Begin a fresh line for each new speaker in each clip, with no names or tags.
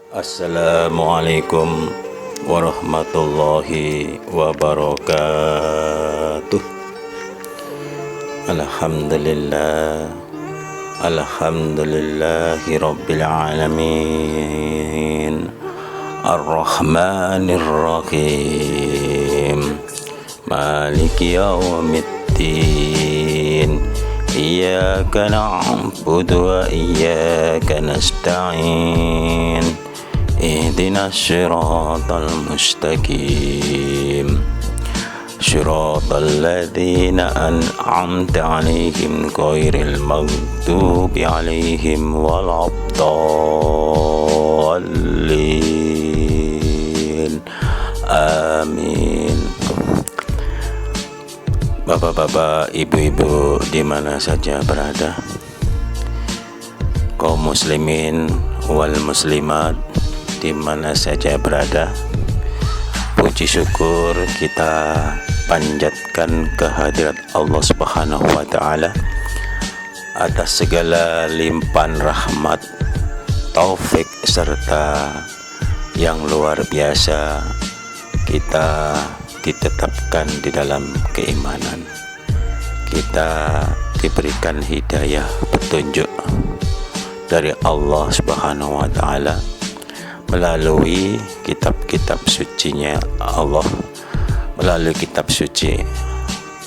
Assalamualaikum warahmatullahi wabarakatuh. Alhamdulillah, alhamdulillahi rabbil alamin, ar-rahmanir rahim, maliki yaumiddin, iyyaka na'budu wa iyyaka nasta'in, ihdinas siratal mustaqim, siratal ladzina an'amta 'alaihim ghairil maghdubi 'alaihim waladdallin. Amin. Bapak-bapak, ibu-ibu di mana saja berada, kaum muslimin wal muslimat di mana saja berada, puji syukur kita panjatkan kehadirat Allah Subhanahu wa taala atas segala limpahan rahmat, taufik serta yang luar biasa kita ditetapkan di dalam keimanan. Kita diberikan hidayah, petunjuk dari Allah Subhanahu wa taala melalui kitab-kitab sucinya Allah, melalui kitab suci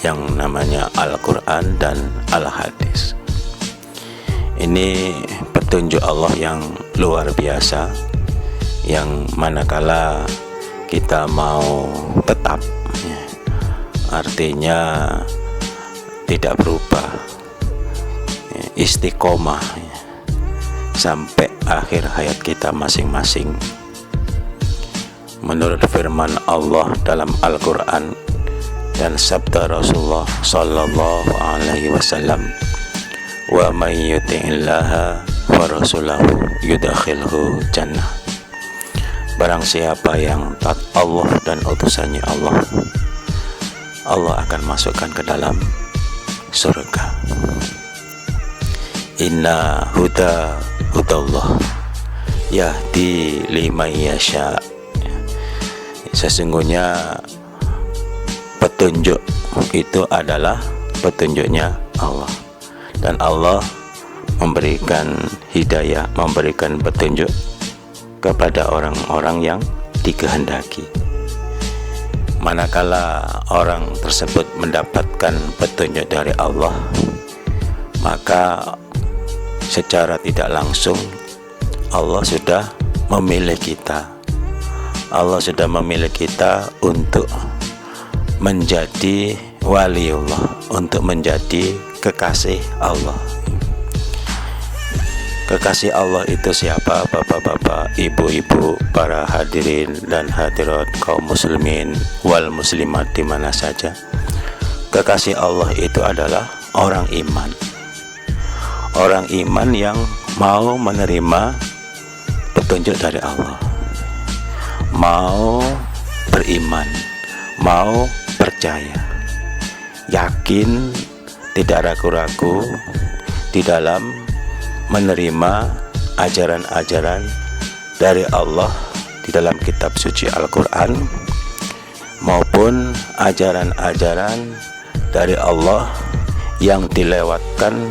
yang namanya Al-Quran dan Al-Hadis. Ini petunjuk Allah yang luar biasa, yang manakala kita mau tetap, artinya tidak berubah, istiqomah sampai akhir hayat kita masing-masing. Menurut firman Allah dalam Al-Quran dan sabda Rasulullah sallallahu alaihi wasallam, wa may yuti'illaha wa rasulahu yudakhilhu jannah. Barang siapa yang taat Allah dan utusannya Allah, Allah akan masukkan ke dalam surga. Inna huda hudallah yahdi liman yasha. Sesungguhnya petunjuk itu adalah petunjuknya Allah, dan Allah memberikan hidayah, memberikan petunjuk kepada orang-orang yang dikehendaki. Manakala orang tersebut mendapatkan petunjuk dari Allah, maka secara tidak langsung Allah sudah memilih kita. Allah sudah memilih kita untuk menjadi waliullah, untuk menjadi kekasih Allah. Kekasih Allah itu siapa? Bapak-bapak, ibu-ibu, para hadirin dan hadirat kaum muslimin wal muslimat di mana saja. Kekasih Allah itu adalah orang iman. Orang iman yang mau menerima petunjuk dari Allah, mau beriman, mau percaya, yakin, tidak ragu-ragu di dalam menerima ajaran-ajaran dari Allah di dalam kitab suci Al-Quran maupun ajaran-ajaran dari Allah yang dilewatkan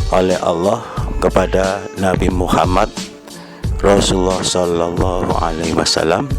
oleh Allah kepada Nabi Muhammad Rasulullah sallallahu alaihi wasallam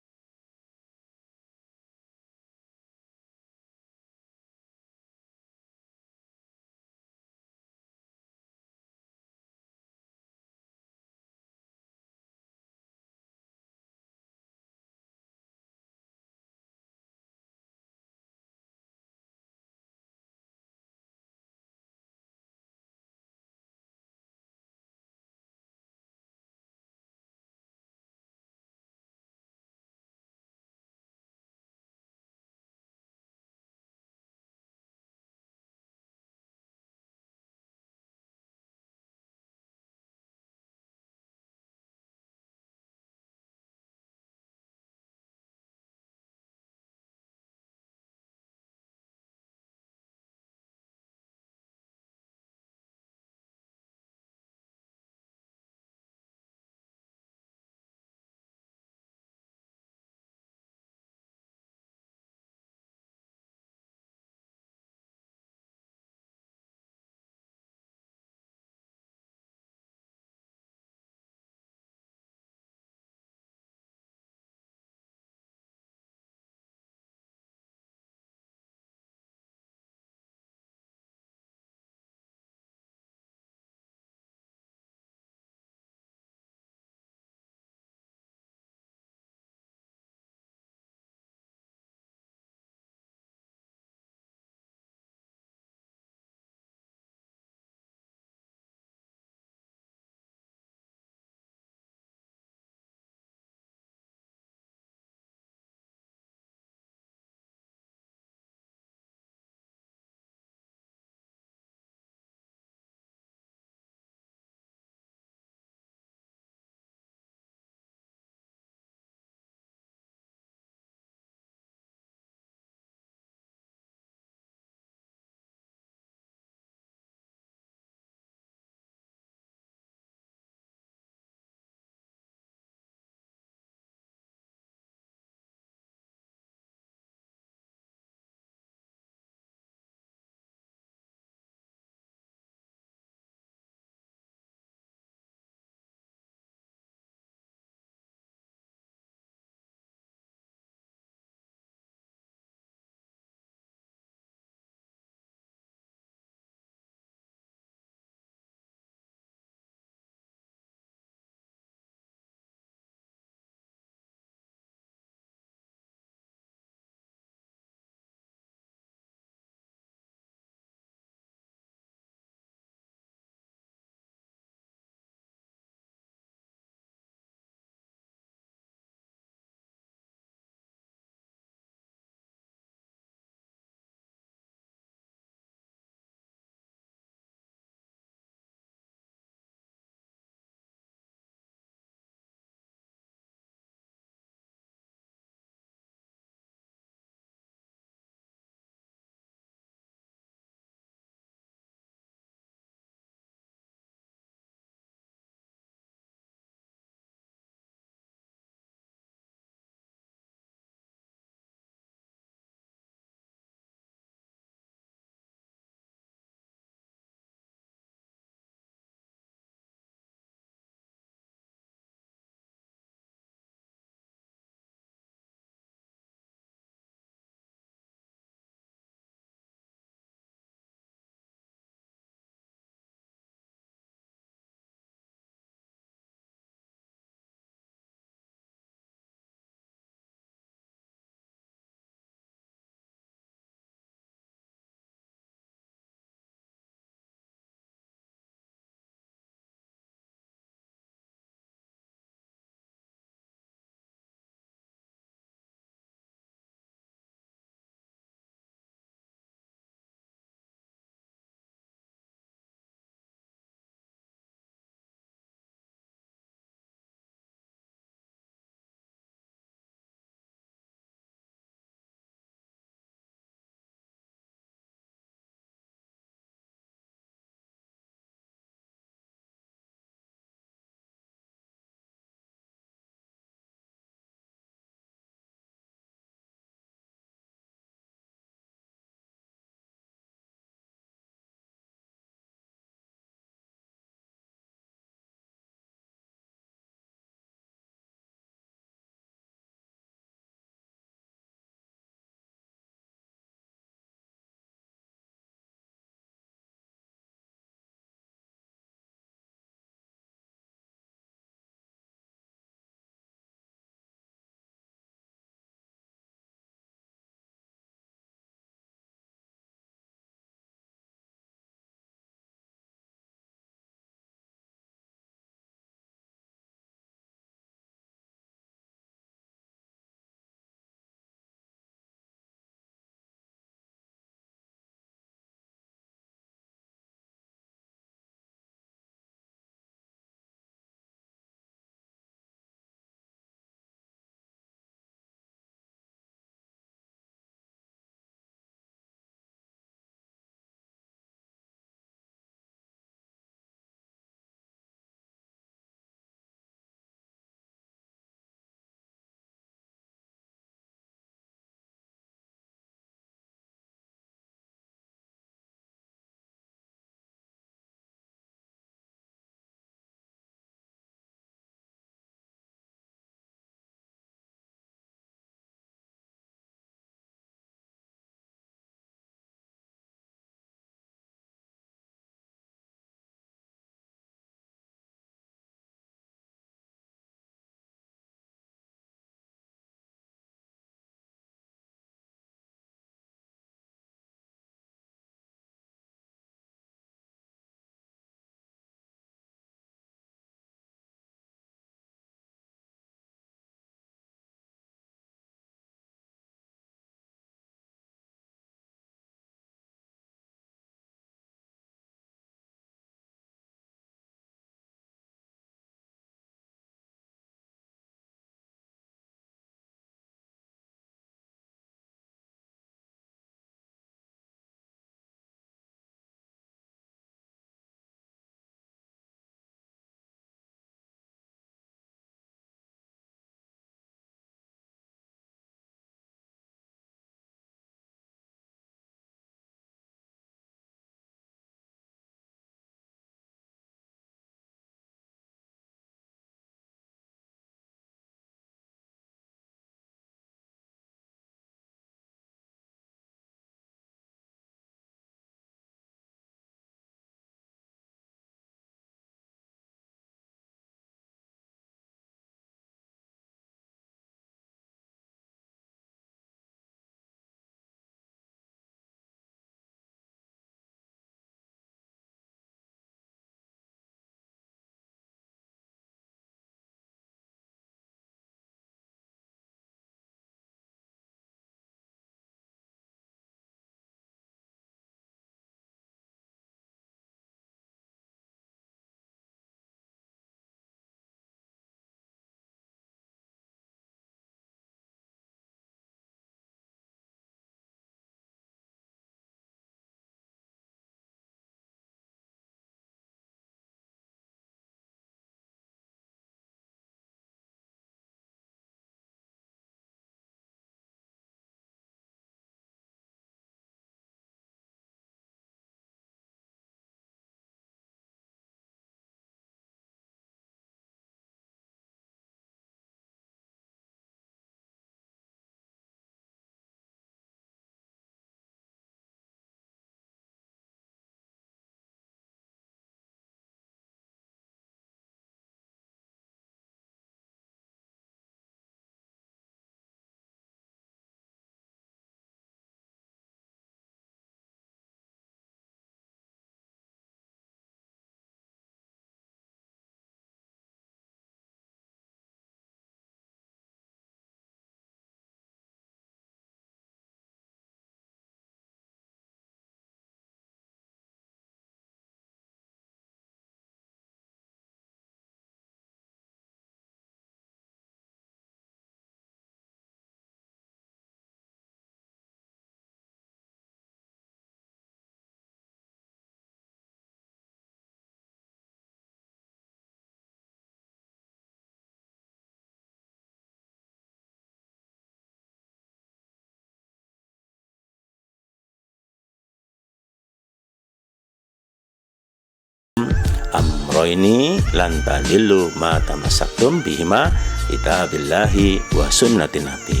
amroini lan tadillu ma tamassaktum bihima kitabillahi wa sunnati nabi.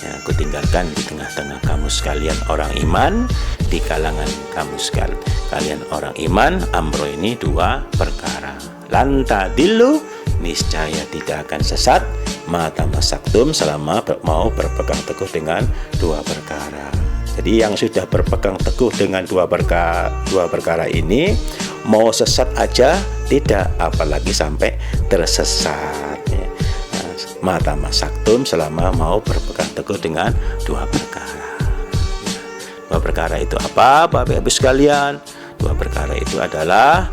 Ya, aku tinggalkan di tengah-tengah kamu sekalian orang iman, di kalangan kamu sekalian orang iman, amro ini dua perkara. Lanta dilu, niscaya tidak akan sesat, mata masaktum selama mau berpegang teguh dengan dua perkara. Jadi yang sudah berpegang teguh dengan dua perkara ini, mau sesat aja tidak, apalagi sampai tersesat. Mata masaktum selama mau berpegang teguh dengan dua perkara. Dua perkara itu apa, Bapak Ibu sekalian? Dua perkara itu adalah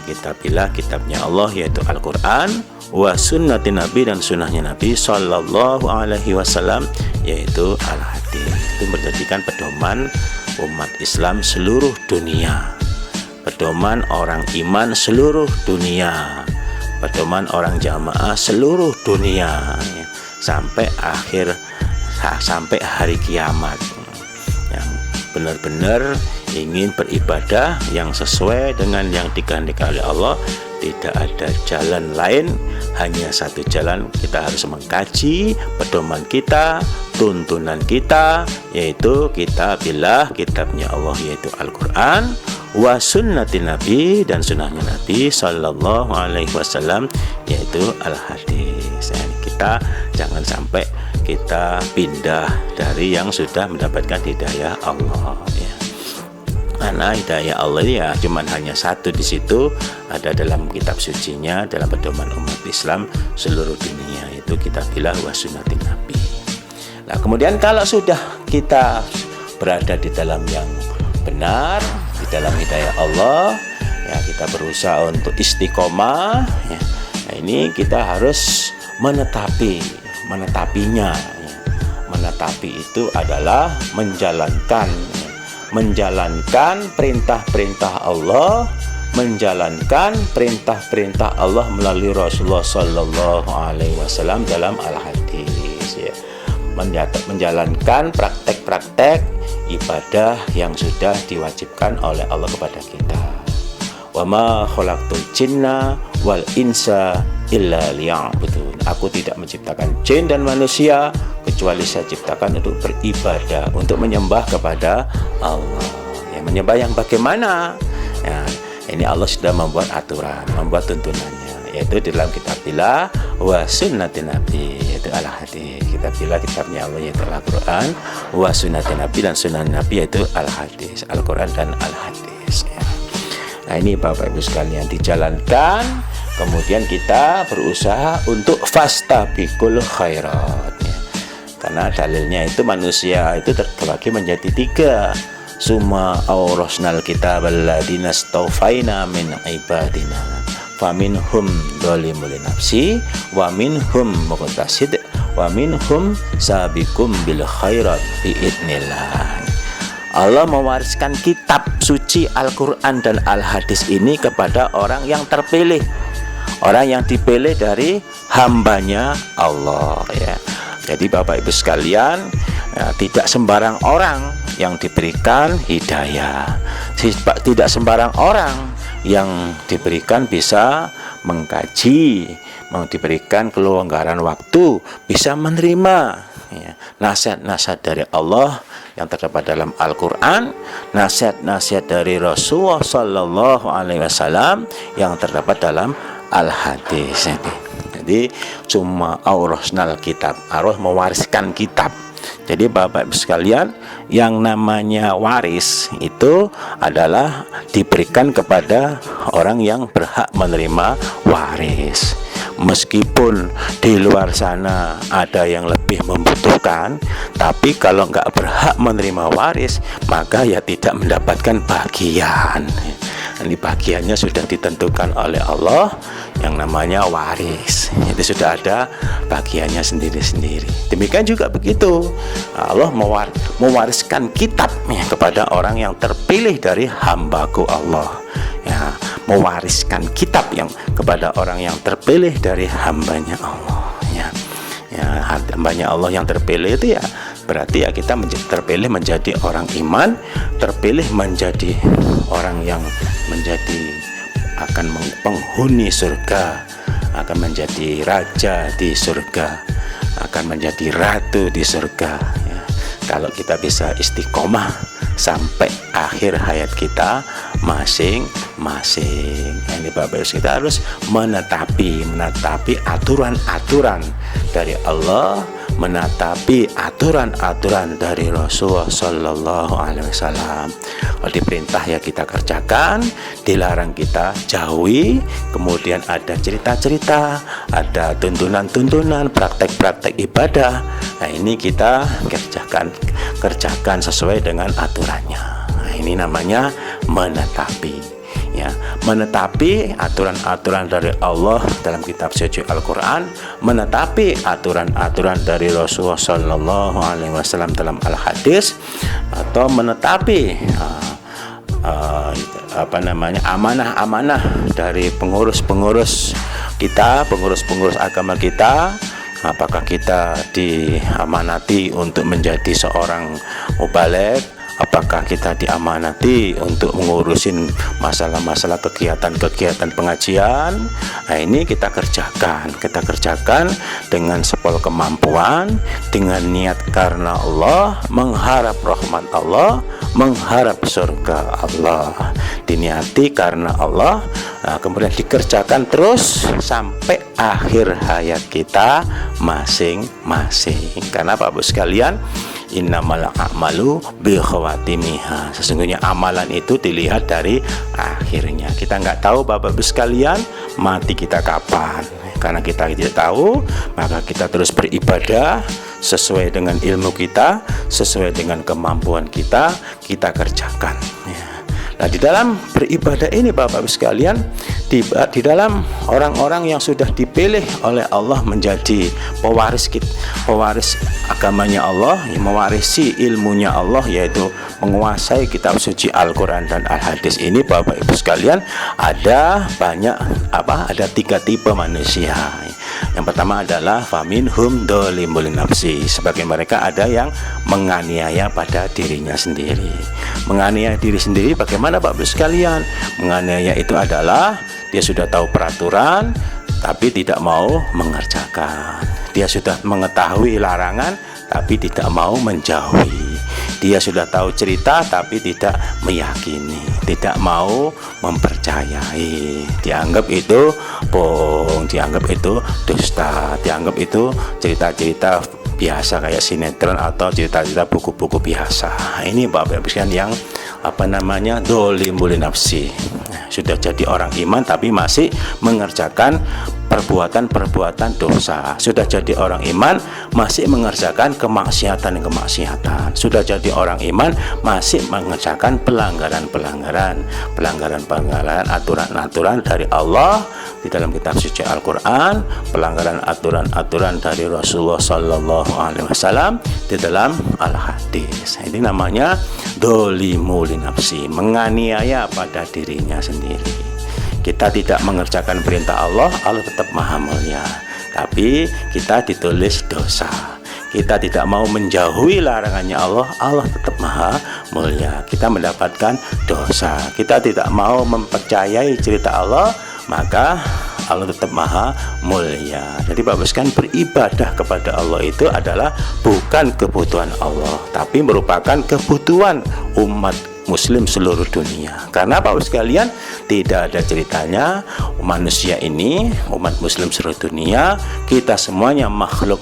kitabillah, kitabnya Allah yaitu Al-Quran, wa sunnati Nabi dan sunnahnya Nabi Sallallahu Alaihi Wasallam yaitu Al-Hadis. Itu menjadikan pedoman umat Islam seluruh dunia, pedoman orang iman seluruh dunia, pedoman orang jamaah seluruh dunia, ya, sampai hari kiamat. Yang benar-benar ingin beribadah yang sesuai dengan yang dikehendaki oleh Allah, tidak ada jalan lain, hanya satu jalan. Kita harus mengkaji pedoman kita, tuntunan kita, yaitu kitabillah, kitabnya Allah yaitu Al-Quran, wa sunnati Nabi dan sunnahnya Nabi Sallallahu Alaihi Wasallam yaitu Al-Hadis. Kita jangan sampai kita pindah dari yang sudah mendapatkan hidayah Allah, ya. Karena hidayah Allah ya cuman hanya satu, di situ ada dalam kitab sucinya, dalam pedoman umat Islam seluruh dunia, itu kitabillah wa sunnati Nabi. Nah, kemudian kalau sudah kita berada di dalam yang benar, di dalam hidayah Allah, ya kita berusaha untuk istiqomah, ya. Nah, ini kita harus menetapinya, ya. Menetapi itu adalah menjalankan perintah-perintah Allah, menjalankan perintah-perintah Allah melalui Rasulullah Sallallahu Alaihi Wasallam dalam Al-Hadis, ya. Menjalankan praktek-praktek ibadah yang sudah diwajibkan oleh Allah kepada kita. Wa ma khalaqtul jinna wal insa illa liya'budun. Aku tidak menciptakan jin dan manusia kecuali saya ciptakan untuk beribadah, untuk menyembah kepada Allah. Ya, menyembah yang bagaimana? Ya, ini Allah sudah membuat aturan, membuat tuntunannya, yaitu di dalam kitabillah wa sunnati Nabi, yaitu Al-Hadis. Kitabillah, kitabnya Allah yaitu Al-Quran, wa sunnati Nabi dan sunnah Nabi yaitu Al-Hadis, Al-Quran dan Al-Hadis, ya. Nah, ini Bapak Ibu sekalian dijalankan, kemudian kita berusaha untuk fastabiqul khairat, ya. Karena dalilnya itu manusia itu terbagi menjadi tiga. Summa awrasnal kitab alladziina staufaina min ibadina faminhum dzalimun linafsi wa minhum muqtasid wa minhum sabiqum bil khairat biidznillah. Allah mewariskan kitab suci Al-Quran dan Al-Hadis ini kepada orang yang terpilih, orang yang dipilih dari hambanya Allah, ya. Jadi Bapak Ibu sekalian, ya, tidak sembarang orang yang diberikan hidayah, tidak sembarang orang yang diberikan bisa mengkaji, diberikan kelonggaran waktu, bisa menerima, ya, nasihat-nasihat dari Allah yang terdapat dalam Al-Quran, nasihat-nasihat dari Rasulullah Sallallahu Alaihi Wasallam yang terdapat dalam Al-Hadis. Jadi cuma aurasnal kitab, Allah mewariskan kitab. Jadi Bapak Ibu sekalian, yang namanya waris itu adalah diberikan kepada orang yang berhak menerima waris. Meskipun di luar sana ada yang lebih membutuhkan, tapi kalau nggak berhak menerima waris, maka ya tidak mendapatkan bagian. Ini bagiannya sudah ditentukan oleh Allah, yang namanya waris. Itu sudah ada bagiannya sendiri-sendiri. Demikian juga begitu, Allah mewariskan kitab, ya, kepada orang yang terpilih dari hambaku Allah, ya, mewariskan kitab yang kepada orang yang terpilih dari hambanya Allah, ya. Ya, hambanya Allah yang terpilih itu ya berarti ya kita terpilih menjadi orang iman, terpilih menjadi orang yang menjadi akan penghuni surga, akan menjadi raja di surga, akan menjadi ratu di surga ya. Kalau kita bisa istiqomah sampai akhir hayat kita masing-masing. Ini Bapak Ibu, kita harus menetapi aturan-aturan dari Allah, menetapi aturan-aturan dari Rasulullah Sallallahu Alaihi Wasallam. Kalau diperintah ya kita kerjakan, dilarang kita jauhi. Kemudian ada cerita-cerita, ada tuntunan-tuntunan, praktek-praktek ibadah. Nah ini kita kerjakan sesuai dengan aturannya. Nah, ini namanya menetapi. Ya, menetapi aturan-aturan dari Allah dalam kitab suci Al-Quran, menetapi aturan-aturan dari Rasulullah Sallallahu Alaihi Wasallam dalam Al-Hadis, atau menetapi amanah-amanah dari pengurus-pengurus kita, pengurus agama kita. Apakah kita diamanati untuk menjadi seorang mubaligh? Apakah kita diamanati untuk mengurusin masalah-masalah kegiatan-kegiatan pengajian? Nah ini kita kerjakan dengan sepol kemampuan, dengan niat karena Allah, mengharap rahmat Allah, mengharap surga Allah. Diniati karena Allah, nah, kemudian dikerjakan terus sampai akhir hayat kita masing-masing. Karena Bapak Ibu sekalian, innamal a'malu bi khawatimiha, sesungguhnya amalan itu dilihat dari akhirnya. Kita nggak tahu Bapak Ibu sekalian mati kita kapan. Karena kita tidak tahu, maka kita terus beribadah sesuai dengan ilmu kita, sesuai dengan kemampuan kita kerjakan ya. Nah di dalam beribadah ini Bapak Ibu sekalian, di dalam orang-orang yang sudah dipilih oleh Allah menjadi pewaris agamanya Allah, yang mewarisi ilmunya Allah, yaitu menguasai kitab suci Al-Quran dan Al-Hadis ini Bapak Ibu sekalian, ada tiga tipe manusia. Yang pertama adalah faminhum dolimul nafsi, sebagai mereka ada yang menganiaya pada dirinya sendiri. Menganiaya diri sendiri bagaimana Bapak Ibu sekalian? Menganiaya itu adalah dia sudah tahu peraturan tapi tidak mau mengerjakan. Dia sudah mengetahui larangan tapi tidak mau menjauhi. Dia sudah tahu cerita tapi tidak meyakini, tidak mau mempercayai. Dianggap itu bohong, dianggap itu dusta, dianggap itu cerita-cerita biasa kayak sinetron atau cerita-cerita buku-buku biasa. Ini Bapak Ibu sekalian yang dolimul nafsi, sudah jadi orang iman tapi masih mengerjakan perbuatan-perbuatan dosa. Sudah jadi orang iman masih mengerjakan kemaksiatan. Sudah jadi orang iman masih mengerjakan pelanggaran aturan-aturan dari Allah di dalam kitab suci Al-Quran, pelanggaran aturan-aturan dari Rasulullah Sallallahu Alaihi Wasallam di dalam Al-Hadis. Ini namanya dolimul nafsi, menganiaya pada dirinya sendiri. Kita tidak mengerjakan perintah Allah, Allah tetap maha mulia, tapi kita ditulis dosa. Kita tidak mau menjauhi larangannya Allah, Allah tetap maha mulia, kita mendapatkan dosa. Kita tidak mau mempercayai cerita Allah, maka Allah tetap maha mulia. Jadi Bapak sekalian, beribadah kepada Allah itu adalah bukan kebutuhan Allah, tapi merupakan kebutuhan umat Muslim seluruh dunia. Karena Bapak sekalian, tidak ada ceritanya manusia ini, umat Muslim seluruh dunia, kita semuanya makhluk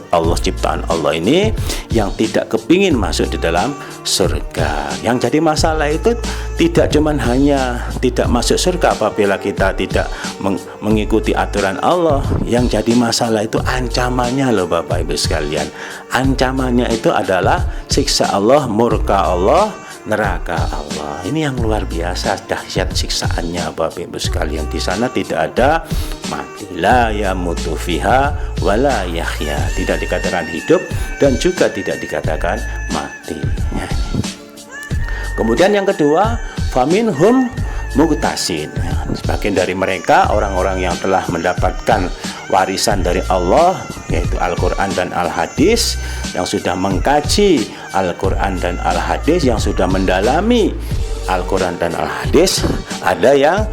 Allah, ciptaan Allah ini, yang tidak kepingin masuk di dalam surga. Yang jadi masalah itu tidak cuman hanya tidak masuk surga apabila kita tidak mengikuti aturan Allah. Yang jadi masalah itu ancamannya loh Bapak Ibu sekalian. Ancamannya itu adalah siksa Allah, murka Allah, neraka Allah. Ini yang luar biasa dahsyat siksaannya Bapak Ibu sekalian. Di sana tidak ada mati, la yamutu fiha wala yahya, tidak dikatakan hidup dan juga tidak dikatakan mati. Kemudian yang kedua, faminhum muqtasid. Sebagian dari mereka orang-orang yang telah mendapatkan warisan dari Allah, yaitu Al-Quran dan Al-Hadis, yang sudah mengkaji Al-Quran dan Al-Hadis, yang sudah mendalami Al-Quran dan Al-Hadis, ada yang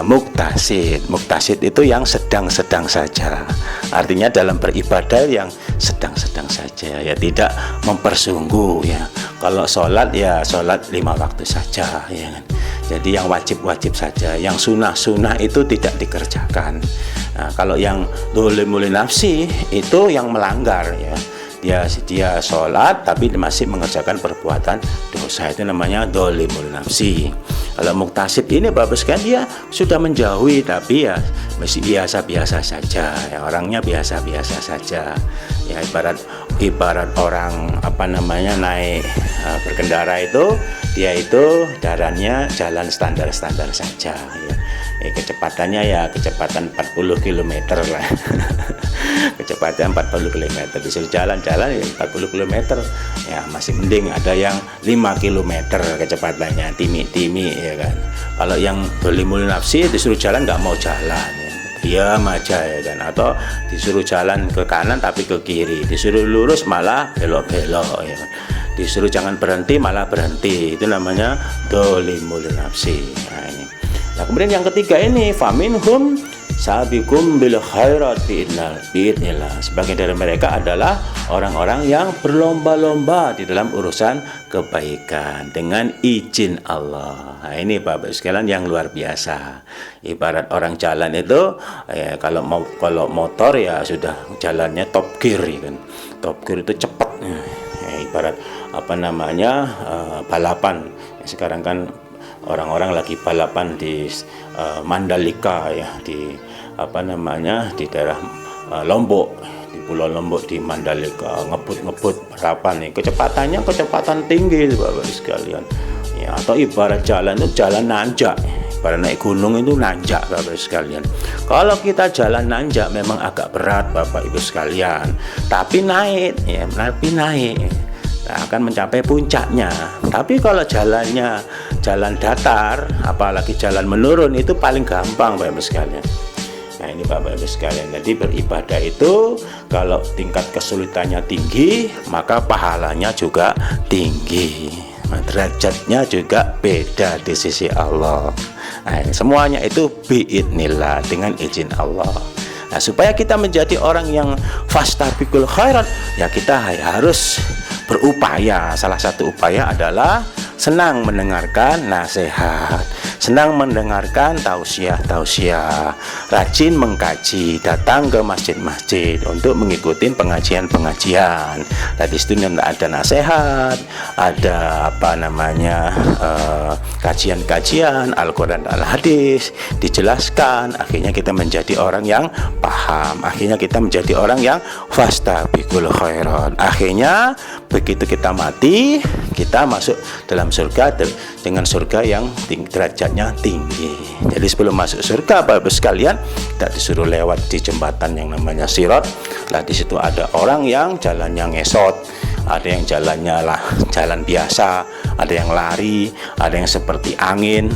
muktasid. Muktasid itu yang sedang-sedang saja, artinya dalam beribadah yang sedang-sedang saja, ya tidak mempersungguh ya. Kalau sholat ya sholat 5 waktu saja ya kan. Jadi yang wajib-wajib saja, yang sunnah-sunnah itu tidak dikerjakan. Nah, kalau yang dolimul nafsi itu yang melanggar ya. Dia sholat tapi masih mengerjakan perbuatan dosa, itu namanya dolimul nafsi. Kalau muktasid ini bagus kan, dia sudah menjauhi tapi ya masih biasa-biasa saja ya, orangnya biasa-biasa saja ya, ibarat orang naik berkendara itu, dia itu jalan standar-standar saja ya. Kecepatannya ya kecepatan 40 km lah kecepatan 40 km, disuruh jalan-jalan ya 40 km ya masih mending. Ada yang 5 km kecepatannya, timi-timi ya kan. Kalau yang dolimul nafsi disuruh jalan nggak mau jalan ya, diam aja ya kan, atau disuruh jalan ke kanan tapi ke kiri, disuruh lurus malah belok-belok ya kan, disuruh jangan berhenti malah berhenti, itu namanya dolimul nafsi. Nah ini. Nah kemudian yang ketiga ini, faminhum sabiqum bil khairat biidznillah. Sebagian dari mereka adalah orang-orang yang berlomba-lomba di dalam urusan kebaikan dengan izin Allah. Nah ini Bapak sekalian yang luar biasa. Ibarat orang jalan itu kalau motor ya sudah jalannya top gear kan. Top gear itu cepat. Ya, ibarat balapan. Sekarang kan orang-orang lagi balapan di Mandalika ya, di di daerah Lombok, di Pulau Lombok, di Mandalika, ngebut balapan nih, kecepatan tinggi Bapak sekalian ya. Atau ibarat jalan itu jalan nanjak, ibarat naik gunung itu nanjak Bapak sekalian. Kalau kita jalan nanjak memang agak berat Bapak Ibu sekalian, tapi naik akan mencapai puncaknya. Tapi kalau jalannya jalan datar, apalagi jalan menurun, itu paling gampang Bapak Ibu sekalian. Nah ini Bapak Ibu sekalian, jadi beribadah itu kalau tingkat kesulitannya tinggi, maka pahalanya juga tinggi, derajatnya juga beda di sisi Allah. Nah, semuanya itu biidznillah, dengan izin Allah. Nah, supaya kita menjadi orang yang fastabiqul khairat, ya kita harus berupaya. Salah satu upaya adalah senang mendengarkan nasihat, senang mendengarkan tausiah, rajin mengkaji, datang ke masjid-masjid untuk mengikuti pengajian. Nah, di situ ada nasihat, ada kajian-kajian Al-Quran dan Al-Hadis, dijelaskan. Akhirnya kita menjadi orang yang paham, akhirnya kita menjadi orang yang fastabiqul khairat. Akhirnya begitu kita mati, kita masuk dalam surga dengan surga yang derajatnya tinggi. Jadi sebelum masuk surga Bapak sekalian, kita disuruh lewat di jembatan yang namanya Sirat. Lah di situ ada orang yang jalannya ngesot, ada yang jalannya jalan biasa, ada yang lari, ada yang seperti angin,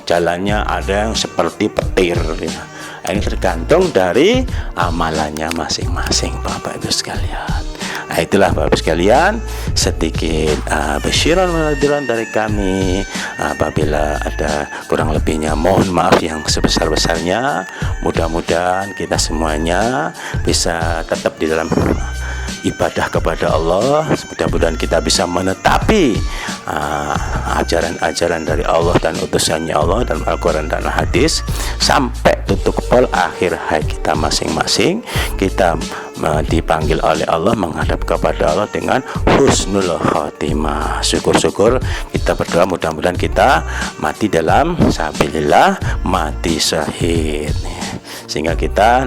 jalannya ada yang seperti petir ya. Ini tergantung dari amalannya masing-masing Bapak Ibu sekalian. Nah itulah Bapak sekalian sedikit basyiran menadiran dari kami. Apabila ada kurang lebihnya mohon maaf yang sebesar-besarnya. Mudah-mudahan kita semuanya bisa tetap di dalam ibadah kepada Allah. Mudah-mudahan kita bisa menetapi ajaran-ajaran dari Allah dan utusannya Allah dan Al-Quran dan Al-Hadis sampai tutup pol akhir hayat kita masing-masing. Kita dipanggil oleh Allah menghadap kepada Allah dengan husnul khotimah. Syukur-syukur kita berdoa mudah-mudahan kita mati dalam sabilillah, mati syahid, sehingga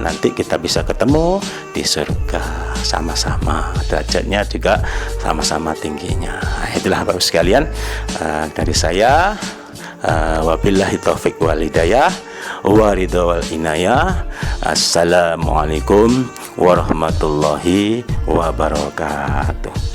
nanti kita bisa ketemu di surga sama-sama, derajatnya juga sama-sama tingginya. Itulah Bapak sekalian dari saya. Wabillahi taufiq wal hidayah wa ridha wal inayah. Assalamualaikum warahmatullahi wabarakatuh.